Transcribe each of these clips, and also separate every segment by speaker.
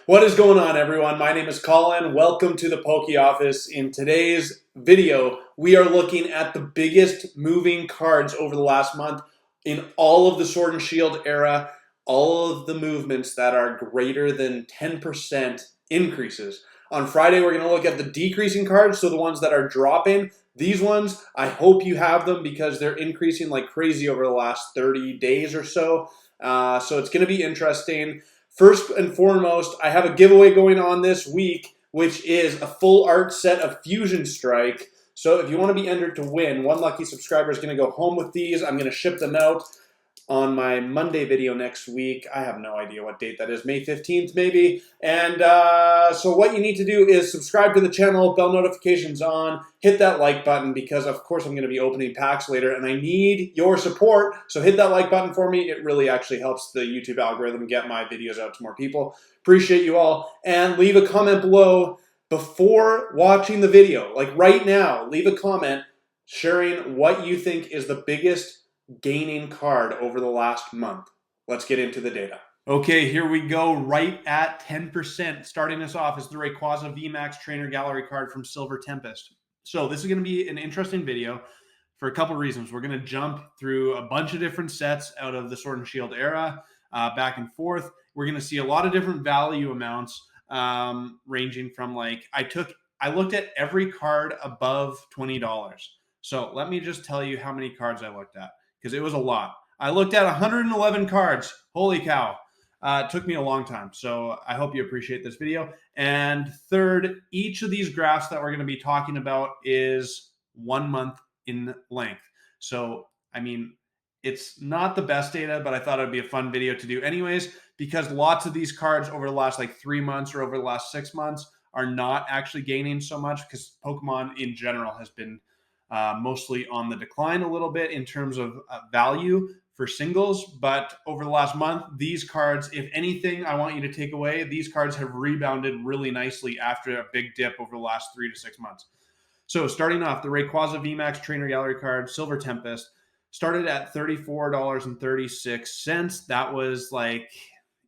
Speaker 1: What is going on, everyone? My name is Colin. Welcome to the Poke Office. In today's video, we are looking at the biggest moving cards over the last month in all of the Sword and Shield era, all of the movements that are greater than 10% increases. On Friday, we're going to look at the decreasing cards, so the ones that are dropping. These ones, I hope you have them because they're increasing like crazy over the last 30 days or so. So it's going to be interesting. First and foremost, I have a giveaway going on this week, which is a full art set of Fusion Strike. So if you want to be entered to win, one lucky subscriber is going to go home with these. I'm going to ship them out on my Monday video next week. I have no idea what date that is, May 15th maybe. And so what you need to do is subscribe to the channel, bell notifications on, hit that like button because of course I'm going to be opening packs later and I need your support. So hit that like button for me. It really actually helps the YouTube algorithm get my videos out to more people. Appreciate you all. And leave a comment below before watching the video. Like right now, leave a comment sharing what you think is the biggest gaining card over the last month. Let's get into the data. Okay, here we go, right at 10%. Starting us off is the Rayquaza VMAX Trainer Gallery card from Silver Tempest. So this is going to be an interesting video for a couple reasons. We're going to jump through a bunch of different sets out of the Sword and Shield era, back and forth. We're going to see a lot of different value amounts, ranging from like, I looked at every card above $20. So let me just tell you how many cards I looked at, because it was a lot. I looked at 111 cards. Holy cow. It took me a long time. So I hope you appreciate this video. And third, each of these graphs that we're going to be talking about is 1 month in length. So, I mean, it's not the best data, but I thought it'd be a fun video to do anyways, because lots of these cards over the last like 3 months or over the last 6 months are not actually gaining so much because Pokemon in general has been mostly on the decline a little bit in terms of value for singles. But over the last month, these cards, if anything, I want you to take away, these cards have rebounded really nicely after a big dip over the last 3 to 6 months. So starting off, the Rayquaza VMAX Trainer Gallery card, Silver Tempest, started at $34.36. That was like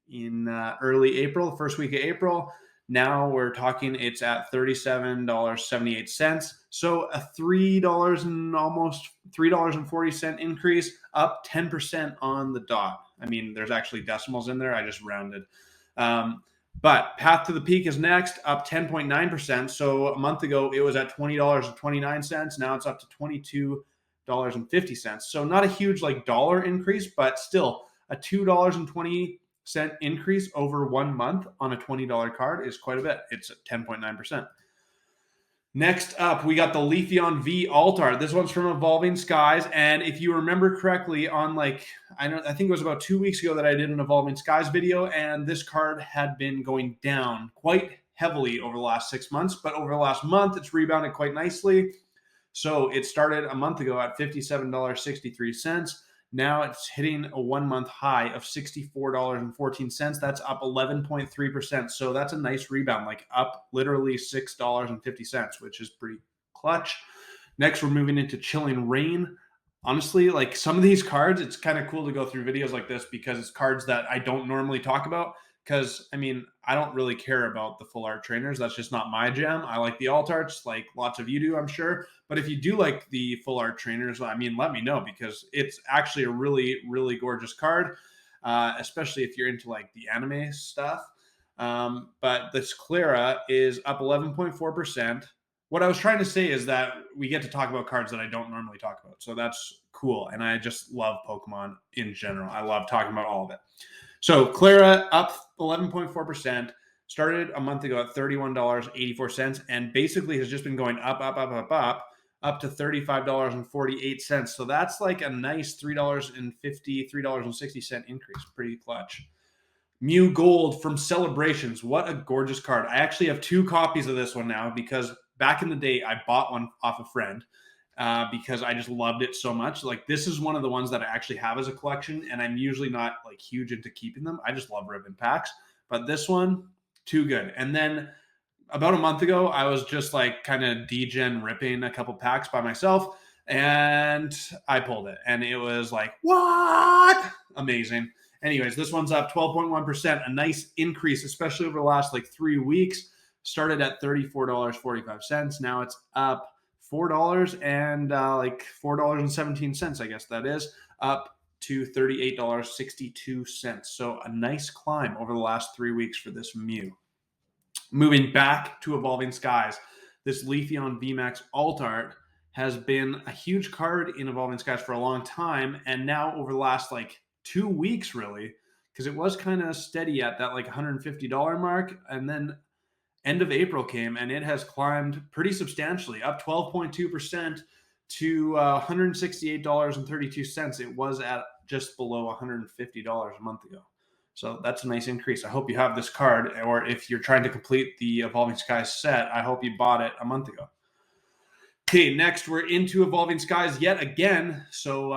Speaker 1: in early April, the first week of April. Now we're talking it's at $37.78. So a $3 and almost $3.40 increase, up 10% on the dot. I mean, there's actually decimals in there. I just rounded. But Path to the Peak is next, up 10.9%. So a month ago, it was at $20.29. Now it's up to $22.50. So not a huge like dollar increase, but still a $2.20 increase over 1 month on a $20 card is quite a bit. It's at 10.9%. Next up, we got the Leafeon V Alt Art. This one's from Evolving Skies. And if you remember correctly, on like, I think it was about 2 weeks ago that I did an Evolving Skies video, and this card had been going down quite heavily over the last 6 months. But over the last month, it's rebounded quite nicely. So it started a month ago at $57.63. Now it's hitting a 1 month high of $64.14. That's up 11.3%. So that's a nice rebound, like up literally $6.50, which is pretty clutch. Next, we're moving into Chilling Rain. Honestly, like some of these cards, it's kind of cool to go through videos like this because it's cards that I don't normally talk about. Because, I mean, I don't really care about the full art trainers. That's just not my jam. I like the alt arts, like lots of you do, I'm sure. But if you do like the full art trainers, I mean, let me know because it's actually a really, really gorgeous card, especially if you're into like the anime stuff. But this Clara is up 11.4%. What I was trying to say is that we get to talk about cards that I don't normally talk about. So that's cool. And I just love Pokemon in general. I love talking about all of it. So Clara up 11.4%, started a month ago at $31.84, and basically has just been going up to $35.48. So that's like a nice $3.60 increase. Pretty clutch. Mew Gold from Celebrations. What a gorgeous card. I actually have 2 copies of this one now because back in the day, I bought one off a friend. Because I just loved it so much. Like this is one of the ones that I actually have as a collection, and I'm usually not like huge into keeping them. I just love ribbon packs, but this one, too good. And then about a month ago, I was just like kind of degen ripping a couple packs by myself, and I pulled it, and it was like, what? Amazing. Anyways, this one's up 12.1%, a nice increase, especially over the last like 3 weeks. Started at $34.45. Now it's up $4 and like $4.17, I guess that is, up to $38.62. So a nice climb over the last 3 weeks for this Mew. Moving back to Evolving Skies, this Leafeon VMAX Alt Art has been a huge card in Evolving Skies for a long time, and now over the last like 2 weeks, really, because it was kind of steady at that like $150 mark, and then end of April came and it has climbed pretty substantially, up 12.2% to $168.32. It was at just below $150 a month ago. So that's a nice increase. I hope you have this card, or if you're trying to complete the Evolving Skies set, I hope you bought it a month ago. Okay, next we're into Evolving Skies yet again. So,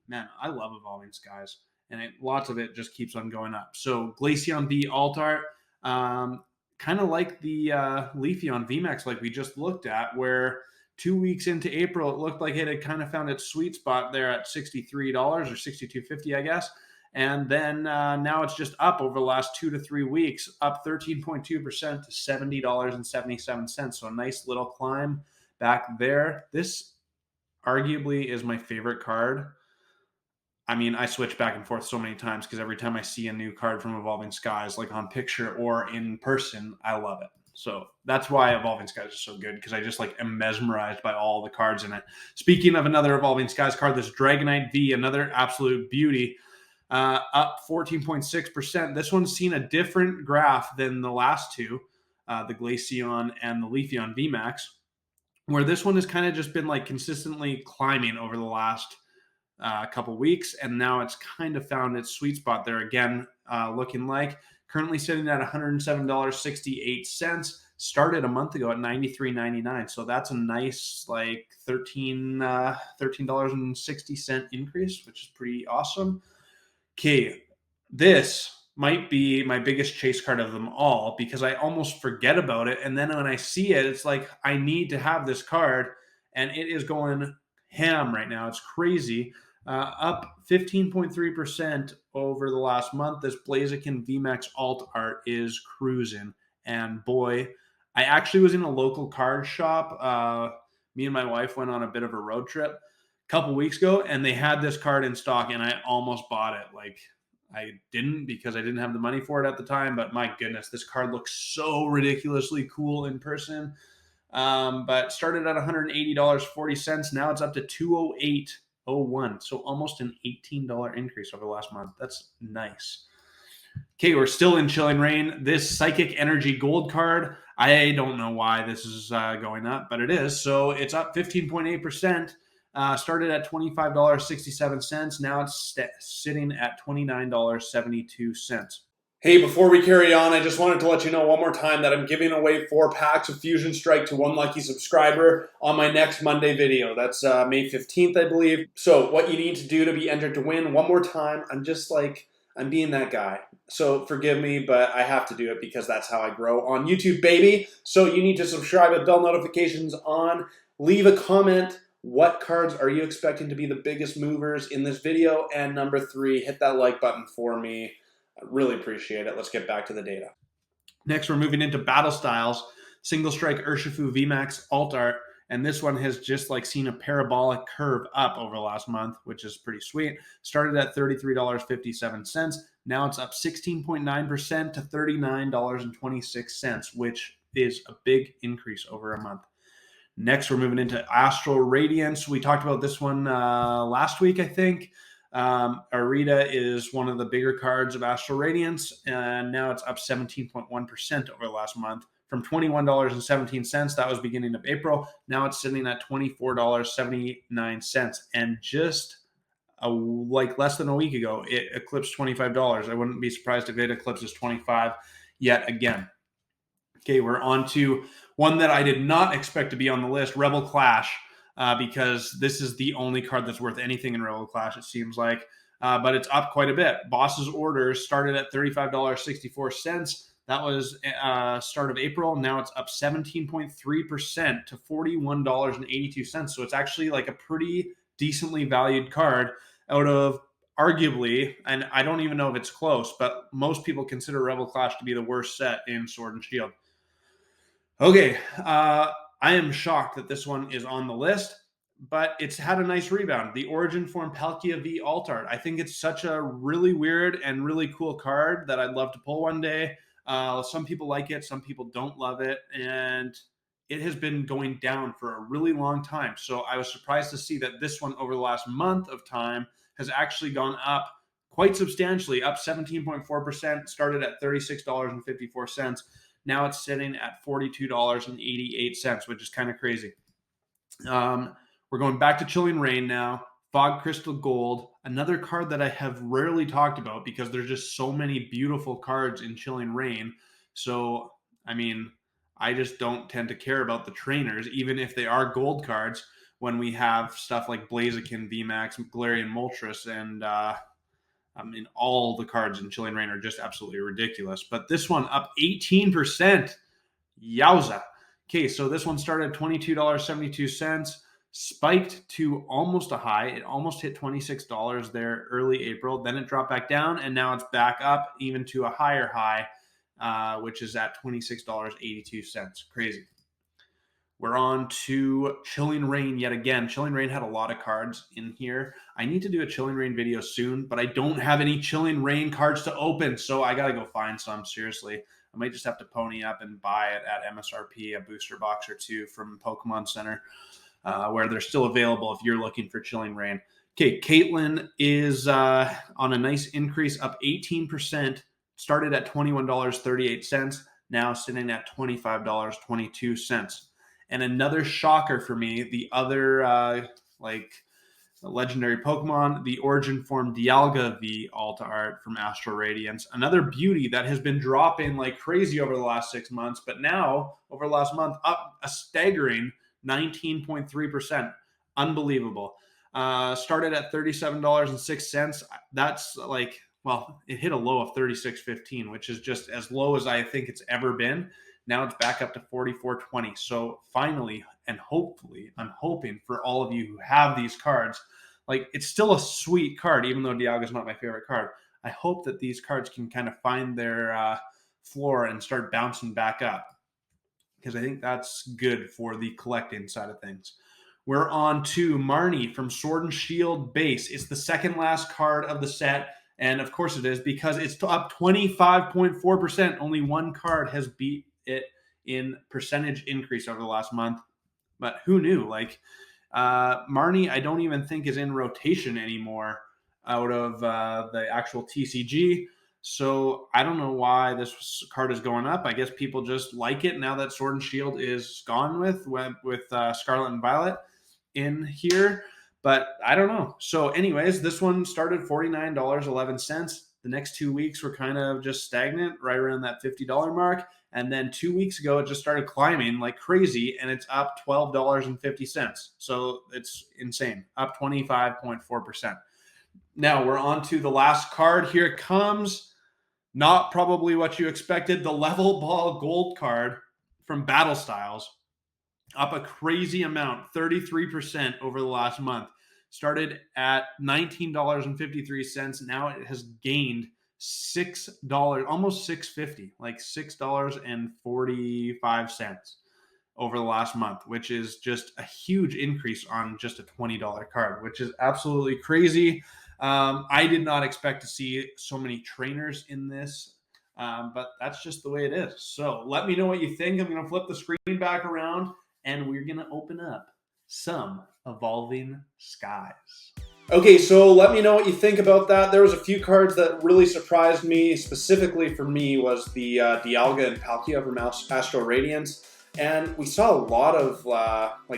Speaker 1: man, I love Evolving Skies, and lots of it just keeps on going up. So Glaceon V Alt Art, kind of like the Leafeon VMAX like we just looked at, where 2 weeks into April, it looked like it had kind of found its sweet spot there at $63 or $62.50, I guess. And then now it's just up over the last 2 to 3 weeks, up 13.2% to $70.77. So a nice little climb back there. This arguably is my favorite card. I mean, I switch back and forth so many times because every time I see a new card from Evolving Skies, like on picture or in person, I love it. So that's why Evolving Skies is so good, because I just like am mesmerized by all the cards in it. Speaking of another Evolving Skies card, this Dragonite V, another absolute beauty. Up 14.6%. This one's seen a different graph than the last two, the Glaceon and the Leafeon VMAX, where this one has kind of just been like consistently climbing over the last couple weeks, and now it's kind of found its sweet spot there again, looking like currently sitting at $107.68. Started a month ago at $93.99, so that's a nice like $13.60 increase, which is pretty awesome. Okay, this might be my biggest chase card of them all, because I almost forget about it, and then when I see it, it's like I need to have this card, and it is going ham right now. It's crazy. Up 15.3% over the last month. This Blaziken VMAX Alt Art is cruising, and boy, I actually was in a local card shop. Me and my wife went on a bit of a road trip couple weeks ago, and they had this card in stock, and I almost bought it. Like, I didn't, because I didn't have the money for it at the time, but my goodness, this card looks so ridiculously cool in person. But started at $180.40. Now it's up to $208.01. So almost an $18 increase over the last month. That's nice. Okay, we're still in Chilling Reign. This Psychic Energy Gold card, I don't know why this is going up, but it is. So it's up 15.8%. Started at $25.67. Now it's sitting at $29.72. Hey, before we carry on, I just wanted to let you know one more time that I'm giving away 4 packs of Fusion Strike to one lucky subscriber on my next Monday video. That's May 15th, I believe. So what you need to do to be entered to win, one more time, I'm being that guy. So forgive me, but I have to do it because that's how I grow on YouTube, baby. So you need to subscribe with bell notifications on, leave a comment. What cards are you expecting to be the biggest movers in this video? And number 3, hit that like button for me. I really appreciate it. Let's get back to the data. Next, we're moving into Battle Styles. Single Strike Urshifu VMAX Alt Art. And this one has just like seen a parabolic curve up over the last month, which is pretty sweet. Started at $33.57. Now it's up 16.9% to $39.26, which is a big increase over a month. Next, we're moving into Astral Radiance. We talked about this one last week, I think. Arita is one of the bigger cards of Astral Radiance, and now it's up 17.1% over the last month from $21.17. That was beginning of April. Now it's sitting at $24.79, and just like less than a week ago, it eclipsed $25. I wouldn't be surprised if it eclipses $25 yet again. Okay, we're on to one that I did not expect to be on the list, Rebel Clash, because this is the only card that's worth anything in Rebel Clash, it seems like. But it's up quite a bit. Boss's Orders started at $35.64. That was start of April. Now it's up 17.3% to $41.82. So it's actually like a pretty decently valued card out of arguably, and I don't even know if it's close, but most people consider Rebel Clash to be the worst set in Sword and Shield. Okay, I am shocked that this one is on the list, but it's had a nice rebound. The Origin Form Palkia V Alt Art. I think it's such a really weird and really cool card that I'd love to pull one day. Some people like it, some people don't love it, and it has been going down for a really long time. So I was surprised to see that this one over the last month of time has actually gone up quite substantially, up 17.4%, started at $36.54. Now it's sitting at $42.88, which is kind of crazy. We're going back to Chilling Rain now. Fog Crystal Gold, another card that I have rarely talked about because there's just so many beautiful cards in Chilling Rain. So, I mean, I just don't tend to care about the trainers, even if they are gold cards, when we have stuff like Blaziken, VMAX, Galarian Moltres, and all the cards in Chilling Rain are just absolutely ridiculous. But this one up 18%. Yowza. Okay, so this one started at $22.72, spiked to almost a high. It almost hit $26 there early April. Then it dropped back down, and now it's back up even to a higher high, which is at $26.82. Crazy. We're on to Chilling Rain yet again. Chilling Rain had a lot of cards in here. I need to do a Chilling Rain video soon, but I don't have any Chilling Rain cards to open, so I got to go find some, seriously. I might just have to pony up and buy it at MSRP, a booster box or two from Pokemon Center, where they're still available if you're looking for Chilling Rain. Okay, Caitlyn is on a nice increase, up 18%, started at $21.38, now sitting at $25.22. And another shocker for me, the other legendary Pokemon, the Origin Form Dialga V Alta Art from Astral Radiance. Another beauty that has been dropping like crazy over the last 6 months, but now, over the last month, up a staggering 19.3%. Unbelievable. Started at $37.06. That's like, well, it hit a low of $36.15, which is just as low as I think it's ever been. Now it's back up to $44.20. So finally, and hopefully, I'm hoping for all of you who have these cards, like, it's still a sweet card, even though Dialga is not my favorite card. I hope that these cards can kind of find their floor and start bouncing back up, because I think that's good for the collecting side of things. We're on to Marnie from Sword and Shield Base. It's the second last card of the set, and of course it is, because it's up 25.4%. Only one card has beat it in percentage increase over the last month, but who knew? Like, Marnie, I don't even think is in rotation anymore out of the actual TCG. So I don't know why this card is going up. I guess people just like it now that Sword and Shield is gone with Scarlet and Violet in here. But I don't know. So anyways, this one started $49.11. The next 2 weeks were kind of just stagnant, right around that $50 mark. And then 2 weeks ago, it just started climbing like crazy, and it's up $12.50. So it's insane, up 25.4%. Now we're on to the last card. Here it comes. Not probably what you expected. The Level Ball Gold card from Battle Styles, up a crazy amount, 33% over the last month. Started at $19.53. Now it has gained $6, almost $6.50, like $6.45 over the last month, which is just a huge increase on just a $20 card, which is absolutely crazy. I did not expect to see so many trainers in this, but that's just the way it is. So let me know what you think. I'm going to flip the screen back around, and we're going to open up some Evolving Skies. Okay, so let me know what you think about that. There was a few cards that really surprised me. Specifically for me was the Dialga and Palkia from Astral Radiance. And we saw a lot of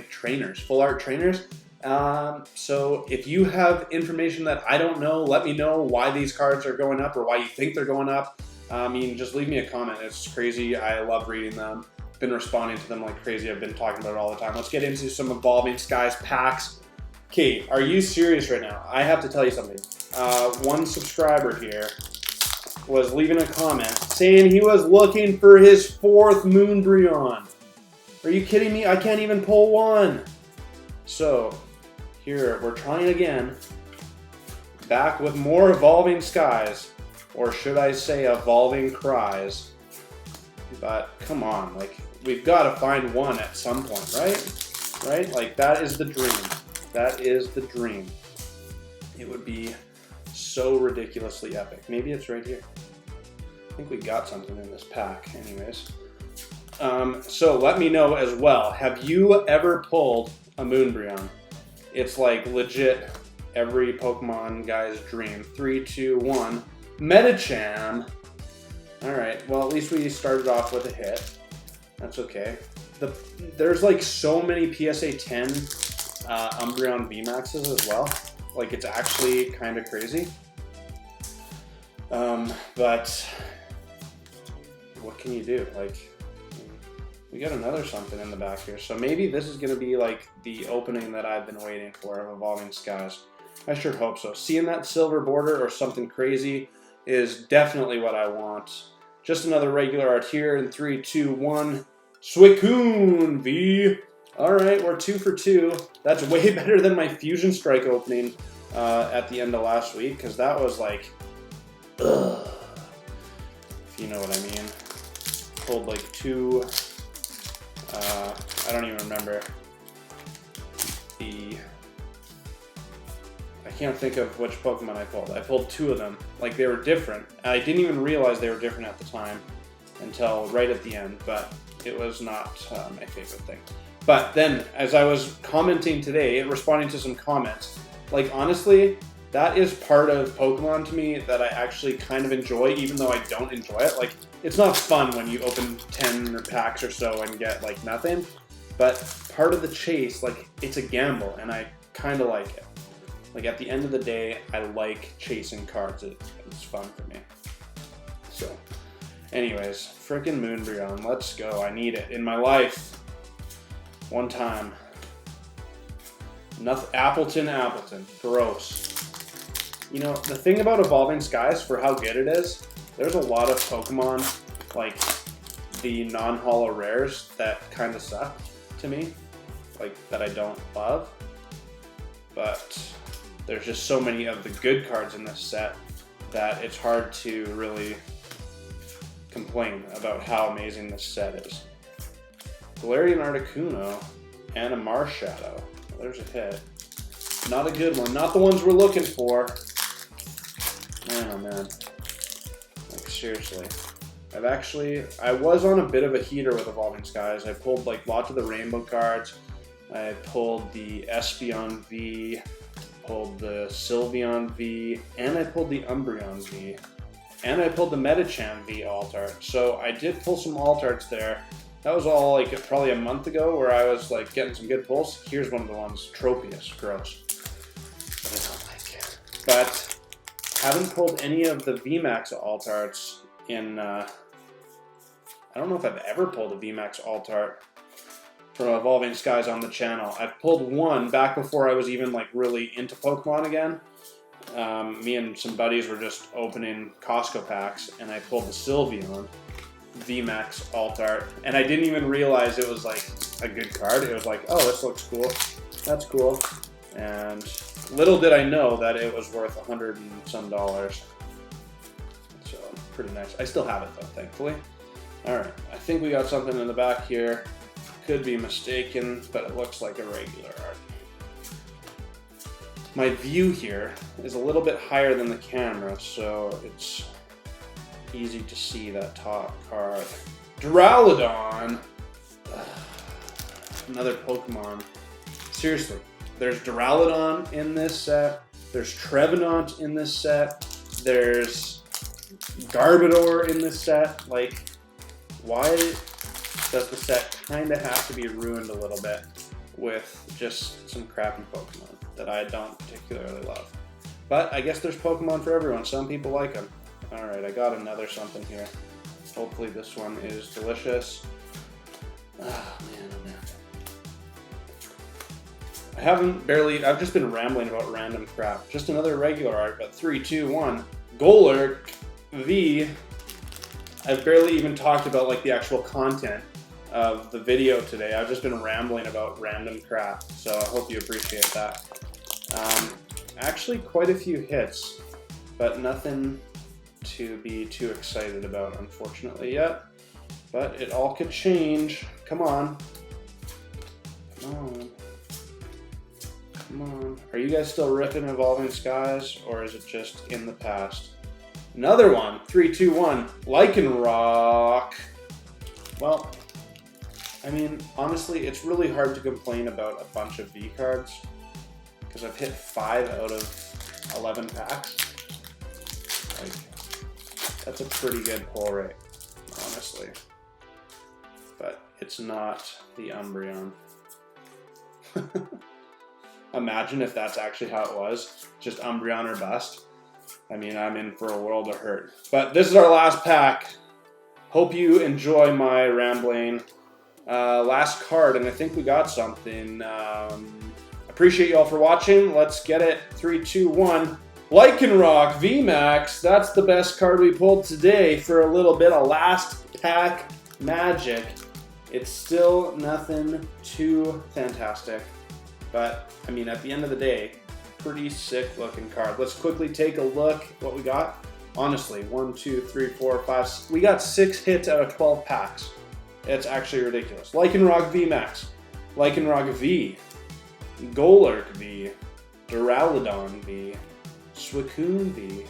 Speaker 1: trainers, full art trainers. So if you have information that I don't know, let me know why these cards are going up or why you think they're going up. I mean, just leave me a comment. It's crazy. I love reading them. Been responding to them like crazy. I've been talking about it all the time. Let's get into some Evolving Skies packs. Okay, are you serious right now? I have to tell you something. One subscriber here was leaving a comment saying he was looking for his 4th Moonbreon. Are you kidding me? I can't even pull one. So, here, we're trying again. back with more Evolving Skies. Or should I say Evolving Cries. But come on, like, we've got to find one at some point, right? Right? Like, that is the dream. That is the dream. It would be so ridiculously epic. Maybe it's right here. I think we got something in this pack anyways. So let me know as well. Have you ever pulled a Moonbreon? It's like legit every Pokemon guy's dream. 3, 2, 1. Medicham. Alright, well at least we started off with a hit. That's okay. There's like so many PSA 10 Umbreon VMAXs as well. Like it's actually kind of crazy. But what can you do? Like, we got another something in the back here. So maybe this is going to be like the opening that I've been waiting for of Evolving Skies. I sure hope so. Seeing that silver border or something crazy is definitely what I want. Just another regular art here in 3, 2, 1. Suicune V. Alright, we're 2 for 2. That's way better than my Fusion Strike opening at the end of last week, because that was like, ugh, if you know what I mean. Pulled like 2, I don't even remember. I can't think of which Pokemon I pulled. I pulled 2 of them. Like, they were different. I didn't even realize they were different at the time until right at the end, but it was not my favorite thing. But then, as I was commenting today, responding to some comments, like, honestly, that is part of Pokemon to me that I actually kind of enjoy, even though I don't enjoy it. Like, it's not fun when you open 10 packs or so and get, like, nothing. But part of the chase, like, it's a gamble, and I kind of like it. Like, at the end of the day, I like chasing cards. It's fun for me. So, anyways, frickin' Moonbreon, let's go. I need it in my life. One time. Nothing. Appleton. Gross. You know, the thing about Evolving Skies, for how good it is, there's a lot of Pokemon, like the non-holo rares, that kind of suck to me. Like, that I don't love. But there's just so many of the good cards in this set that it's hard to really complain about how amazing this set is. Galarian Articuno and a Marshadow. There's a hit. Not a good one. Not the ones we're looking for. Man, oh man. Like, seriously. I was on a bit of a heater with Evolving Skies. I pulled like lots of the rainbow cards. I pulled the Espeon V, pulled the Sylveon V, and I pulled the Umbreon V. And I pulled the Medicham V alt art. So I did pull some alt arts there. That was all like probably a month ago where I was like getting some good pulls. Here's one of the ones, Tropius, gross. But I don't like it. But haven't pulled any of the VMAX alt arts in, I don't know if I've ever pulled a VMAX alt art from Evolving Skies on the channel. I've pulled one back before I was even like really into Pokemon again. Me and some buddies were just opening Costco packs, and I pulled the Sylveon VMAX alt art, and I didn't even realize it was like a good card. It was like, oh, this looks cool. That's cool. And little did I know that it was worth $100 and some. So pretty nice. I still have it though, thankfully. All right, I think we got something in the back here. Could be mistaken, but it looks like a regular art. My view here is a little bit higher than the camera, so it's easy to see that top card. Duraludon! Another Pokemon. Seriously, there's Duraludon in this set, there's Trevenant in this set, there's Garbodor in this set. Like, why does the set kind of have to be ruined a little bit with just some crappy Pokemon that I don't particularly love? But I guess there's Pokemon for everyone. Some people like them. Alright, I got another something here. Hopefully this one is delicious. Oh man, oh man. I've just been rambling about random crap. Just another regular art, but 3, 2, 1. Golurk V. I've barely even talked about like the actual content of the video today. I've just been rambling about random crap, so I hope you appreciate that. Actually, quite a few hits, but nothing to be too excited about, unfortunately, yet. But it all could change. Come on. Come on. Come on. Are you guys still ripping Evolving Skies, or is it just in the past? Another one. 3, 2, 1. Lycanroc. Well, I mean, honestly, it's really hard to complain about a bunch of V cards because I've hit 5 out of 11 packs. Like, that's a pretty good pull rate, honestly. But it's not the Umbreon. Imagine if that's actually how it was, just Umbreon or bust. I mean, I'm in for a world of hurt. But this is our last pack. Hope you enjoy my rambling. Last card, and I think we got something. Appreciate you all for watching. Let's get it. 3, 2, 1. Lycanroc VMAX. That's the best card we pulled today for a little bit of last pack magic. It's still nothing too fantastic, but I mean, at the end of the day, pretty sick looking card. Let's quickly take a look at what we got. Honestly, 1, 2, 3, 4, 5. We got 6 hits out of 12 packs. It's actually ridiculous. Lycanroc VMAX, Lycanroc V, Golurk V, Duraludon V, Suicune V,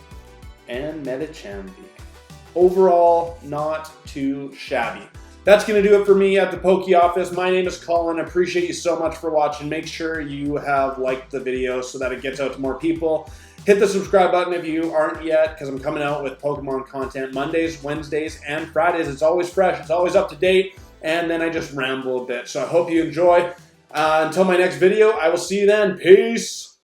Speaker 1: and Medicham V. Overall, not too shabby. That's going to do it for me at the Poke Office. My name is Colin. I appreciate you so much for watching. Make sure you have liked the video so that it gets out to more people. Hit the subscribe button if you aren't yet, because I'm coming out with Pokemon content Mondays, Wednesdays, and Fridays. It's always fresh. It's always up to date. And then I just ramble a bit. So I hope you enjoy. Until my next video, I will see you then. Peace.